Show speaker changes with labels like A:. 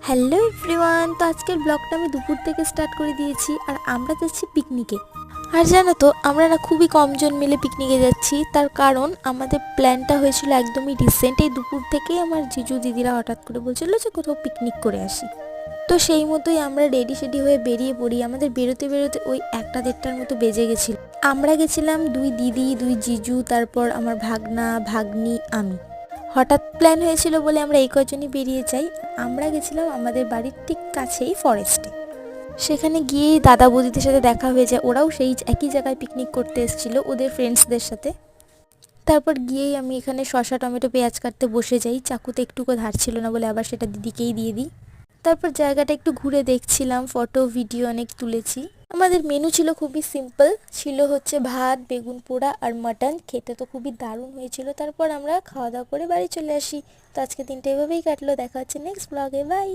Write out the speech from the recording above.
A: Hello everyone, তো আজকের ব্লগটা আমি দুপুর থেকে স্টার্ট করে দিয়েছি আর আমরা যাচ্ছি পিকনিকে। আর জানো তো আমরা না খুবই কমজন মিলে পিকনিকে যাচ্ছি, তার কারণ আমাদের প্ল্যানটা হয়েছিল একদমই রিসেন্ট। এই দুপুর থেকেই আমার জিজু দিদিরা হঠাৎ করে বলছিল যে কোথাও পিকনিক করে আসি। তো সেই মতোই আমরা রেডি সেডি হয়ে বেরিয়ে পড়ি। আমাদের বেরোতে বেরোতে ওই 1টা-1.5টার মতো বেজে গেছিলো। আমরা গেছিলাম 2 দিদি, 2 জিজু, তারপর আমার ভাগনা ভাগ্নি, আমি। হঠাৎ প্ল্যান হয়েছিল বলে আমরা এই কজনই বেরিয়ে যাই। আমরা গেছিলাম আমাদের বাড়ির ঠিক কাছেই ফরেস্টে। সেখানে গিয়েই দাদা বৌদিদের সাথে দেখা হয়ে যায়, ওরাও সেই একই জায়গায় পিকনিক করতে এসেছিলো ওদের ফ্রেন্ডসদের সাথে। তারপর গিয়েই আমি এখানে শসা টমেটো পেঁয়াজ কাটতে বসে যাই, চাকুতে একটুকু ধার ছিল না বলে আবার সেটা দিদিকেই দিয়ে দিই। তারপর জায়গাটা একটু ঘুরে দেখছিলাম, ফটো ভিডিও অনেক তুলেছি। আমাদের মেনু ছিল খুবই সিম্পল, ছিল হচ্ছে ভাত, বেগুন পোড়া আর মাটন। খেতে তো খুবই দারুণ হয়েছিল। তারপর আমরা খাওয়া দাওয়া করে বাড়ি চলে আসি। তো আজকে দিনটা এভাবেই কাটলো। দেখা হচ্ছে নেক্সট ব্লগে, বাই।